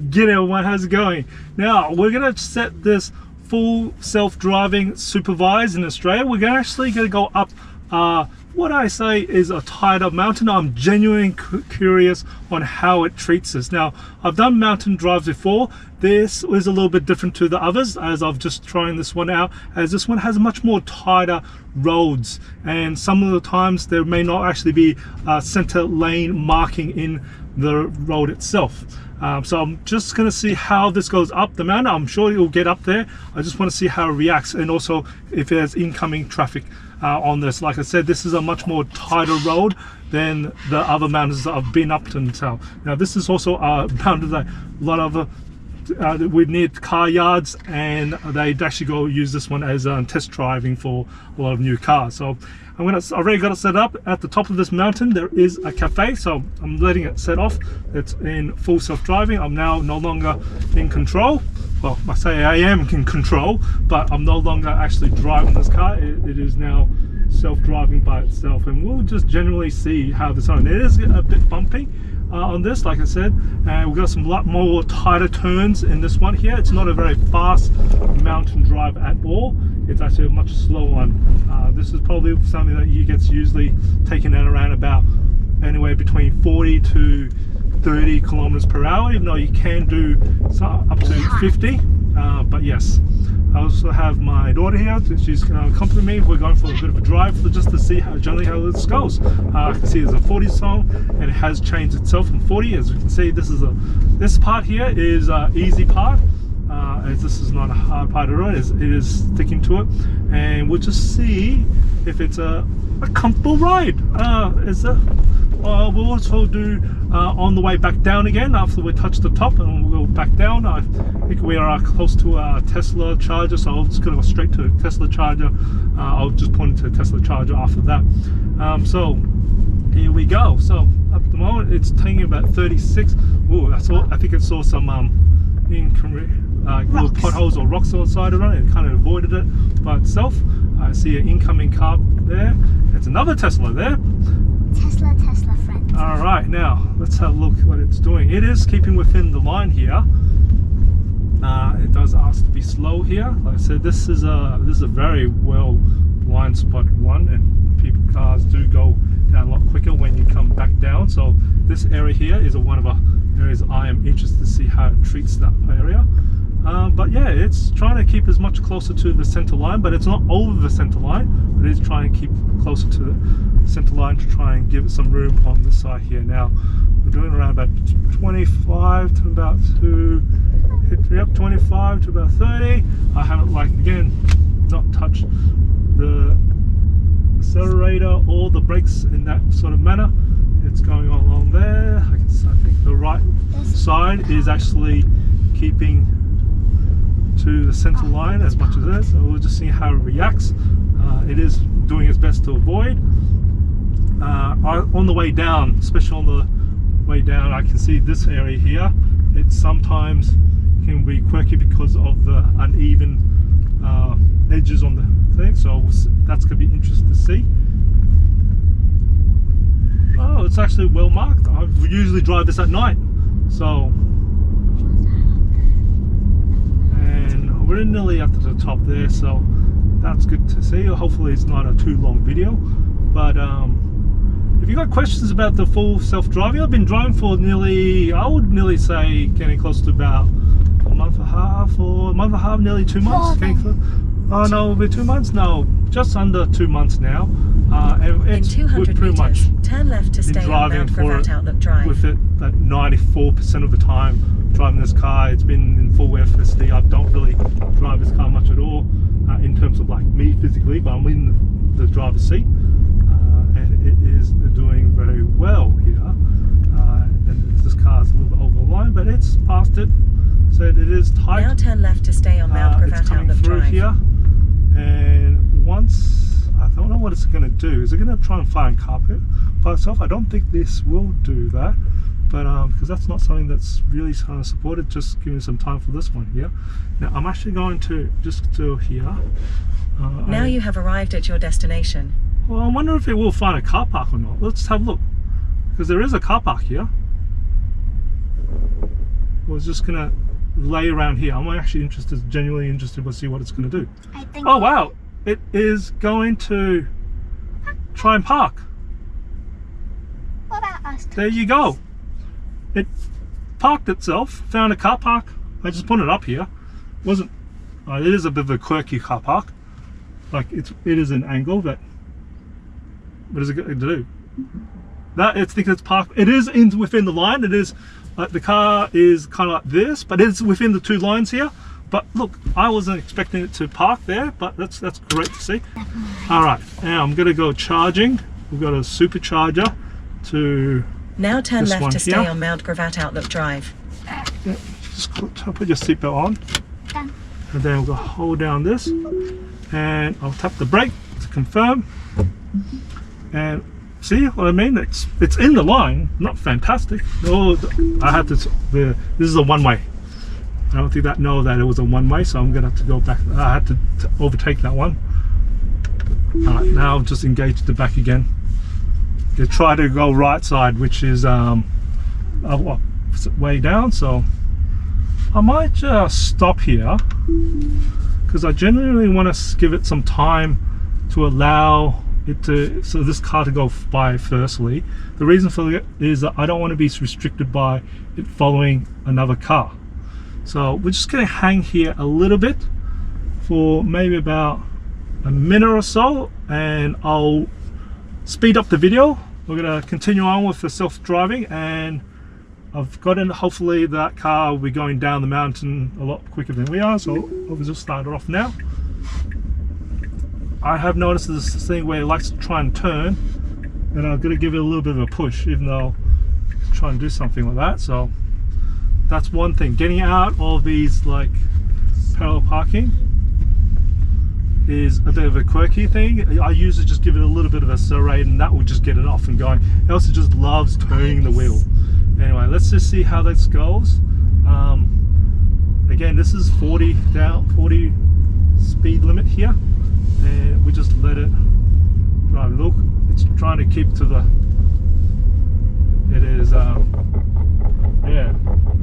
G'day everyone, how's it going? Now we're gonna set this full self-driving supervised in Australia. We're actually gonna go up what I say is a tighter mountain. I'm genuinely curious on how it treats us. Now I've done mountain drives before. This is a little bit different to the others, as I've just trying this one out, as this one has much more tighter roads, and some of the times there may not actually be center lane marking in the road itself. So I'm just going to see how this goes up the mountain. I'm sure it will get up there. I just want to see how it reacts, and also if there's incoming traffic on this. Like I said, this is a much more tighter road than the other mountains that I've been up to until now. This is also a mountain that a lot of we need car yards, and they actually go use this one as test driving for a lot of new cars. So already got it set up. At the top of this mountain there is a cafe, so I'm letting it set off. It's in full self-driving. I'm now no longer in control. Well, I say I am in control, but I'm no longer actually driving this car. It is now self-driving by itself, and we'll just generally see how this on. It is a bit bumpy on this, like I said, and we've got some lot more tighter turns in this one here. It's not a very fast mountain drive at all. It's actually a much slower one. This is probably something that you gets usually taken at around about anywhere between 40 to 30 kilometers per hour, even though you can do up to 50. But yes, I also have my daughter here. She's going to accompany me. We're going for a bit of a drive just to see how generally how this goes. I can see there's a 40 zone, and it has changed itself from 40. As you can see, this part here is easy part. As this is not a hard part at all. It is sticking to it, and we'll just see if it's a comfortable ride. We'll also do on the way back down again after we touch the top, and we'll go back down. I think we are close to a Tesla charger, so I'm just going to go straight to a Tesla charger. I'll just point to a Tesla charger after that. So here we go. So at the moment it's taking about 36. Ooh, I think it saw some little potholes or rocks on the side of it. It kind of avoided it by itself. I see an incoming car there. It's another Tesla there. Tesla friend. All right, now let's have a look what it's doing. It is keeping within the line here. It does ask to be slow here. Like I said, this is a very well blind spot one, and cars do go down a lot quicker when you come back down. So this area here is one of the areas I am interested to see how it treats that area. But yeah, it's trying to keep as much closer to the center line, but it's not over the center line, but it is trying to keep closer to the center line to try and give it some room on this side here. Now we're doing around about 25 to about 25 to about 30. I haven't, like, again, not touched the accelerator or the brakes in that sort of manner. It's going on along there. I think the right side is actually keeping to the center line as much as it is. So we'll just see how it reacts. It is doing its best to avoid. On the way down, especially on the way down, I can see this area here. It sometimes can be quirky because of the uneven edges on the thing. So that's going to be interesting to see. Oh, it's actually well marked. I usually drive this at night, so. And we're nearly up to the top there, so that's good to see. Hopefully it's not a too long video, but if you got questions about the full self-driving, I've been driving for nearly, I would nearly say getting close to about a month and a half, nearly 2 months. Oh no, it'll be 2 months? No, just under 2 months now. And in 200 pretty much turn left to stay on Mount Gravatt Outlook Drive. With it, that 94% of the time driving this car, it's been in full FSD. I don't really drive this car much at all in terms of like me physically, but I'm in the driver's seat, and it is doing very well here. And this car's a little bit over the line, but it's past it, so it is tight. Now turn left to stay on Mount Gravatt Outlook Drive. Here, and once, I don't know what it's going to do. Is it going to try and fly in carpet by itself? I don't think this will do that, but because that's not something that's really kind of supported. Just give me some time for this one here. Now I'm actually going to just do here. Now you have arrived at your destination. Well, I wonder if it will find a car park or not. Let's have a look, because there is a car park here. was just gonna lay around here. I'm actually interested, genuinely interested to see what it's gonna do. I think. Oh wow, it is going to try and park. What about us? There you go. It parked itself, found a car park. I just put it up here. Wasn't it is a bit of a quirky car park. Like it is an angle that. What is it going to do? That it's thinking it's parked. It is within the line. It is the car is kind of like this, but it's within the two lines here. But look, I wasn't expecting it to park there, but that's great to see. All right, now I'm going to go charging. We've got a supercharger to. Now turn left to stay here. on Mount Gravatt Outlook Drive. Yeah, just put your seatbelt on. Done. And then we'll go hold down this, and I'll tap the brake to confirm. And see what I mean? It's in the line, not fantastic. Oh, I had to. This is a one-way. I don't think that it was a one-way, so I'm gonna have to go back. I had to overtake that one. All right, now just engage the back again. You try to go right side, which is way down. So I might just stop here because I genuinely want to give it some time to allow it to, so this car to go by. Firstly, the reason for it is that I don't want to be restricted by it following another car. So we're just going to hang here a little bit for maybe about a minute or so, and I'll speed up the video. We're going to continue on with the self-driving, and I've got in, hopefully that car will be going down the mountain a lot quicker than we are, so I'll just start it off now. I have noticed this thing where it likes to try and turn, and I'm going to give it a little bit of a push, even though it's trying to do something like that. So that's one thing. Getting out of these like parallel parking is a bit of a quirky thing. I usually just give it a little bit of accelerate, and that will just get it off and going. Else it just loves turning the wheel. Anyway, let's just see how this goes. Again, this is 40 speed limit here, and we just let it drive. Look, it's trying to keep to the. It is, yeah,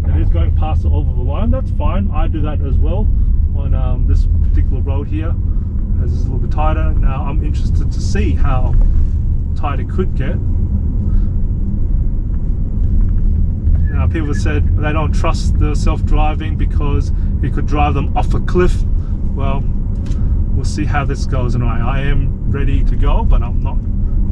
it is going past over the line. That's fine. I do that as well on this particular road here, as it's a little bit tighter. Now I'm interested to see how tight it could get. Now, people have said they don't trust the self-driving because it could drive them off a cliff. Well, we'll see how this goes. And I am ready to go, but I'm not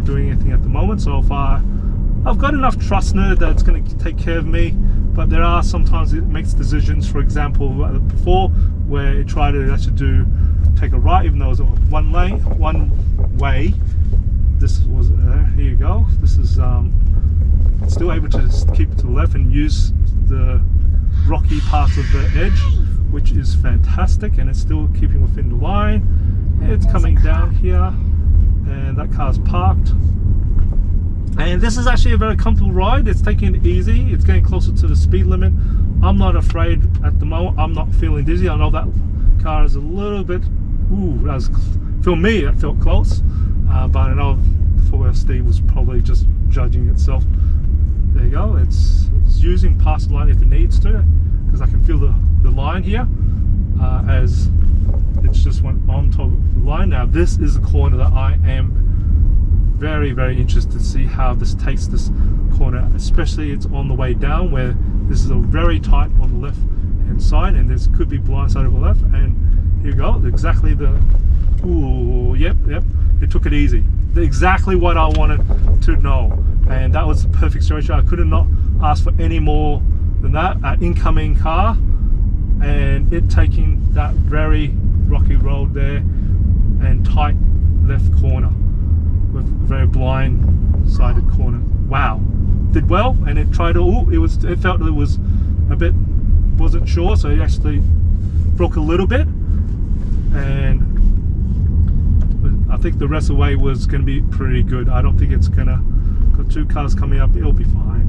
doing anything at the moment. So if I've got enough trust in it that it's going to take care of me. But there are sometimes it makes decisions. For example, before where it tried to actually take a right, even though it was one way. This was here you go. This is still able to keep to the left and use the rocky parts of the edge, which is fantastic, and it's still keeping within the line. It's coming down here, and that car's parked. And this is actually a very comfortable ride. It's taking it easy. It's getting closer to the speed limit. I'm not afraid at the moment. I'm not feeling dizzy. I know that car is a little bit. For me, it felt close, but I know the FSD was probably just judging itself. There you go. It's using past the line if it needs to, because I can feel the line here as it's just went on top of the line. Now this is a corner that I am very, very interested to see how this takes this corner, especially it's on the way down where this is a very tight on the left hand side, and this could be blind side of the left. And here you go, exactly the. Ooh, yep, it took it easy. Exactly what I wanted to know, and that was the perfect situation. I could have not asked for any more than that. An incoming car, and it taking that very rocky road there and tight left corner with a very blind-sided corner. Wow, did well, and it tried to. It felt it was a bit, wasn't sure, so it actually broke a little bit, and I think the rest of the way was going to be pretty good. I don't think it's gonna. Got two cars coming up. It'll be fine.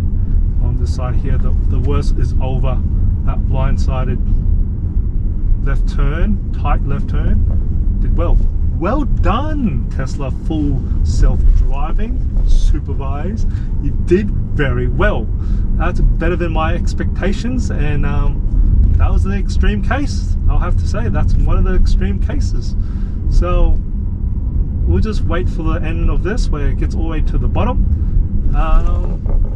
On this side here, the worst is over. That blind-sided left turn, tight left turn, did well. well done, Tesla full self-driving, supervised. You did very well. That's better than my expectations, and that was the extreme case. I'll have to say that's one of the extreme cases. So we'll just wait for the end of this where it gets all the way to the bottom.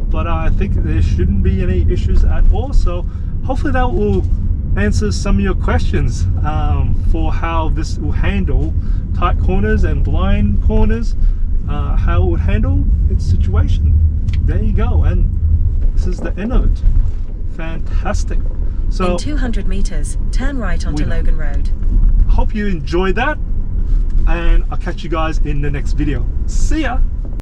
But I think there shouldn't be any issues at all. So hopefully that will answer some of your questions for how this will handle tight corners and blind corners, how it would handle its situation. There you go, and this is the end of it. Fantastic. So in 200 meters, turn right onto Logan Road. Hope you enjoyed that, and I'll catch you guys in the next video. See ya.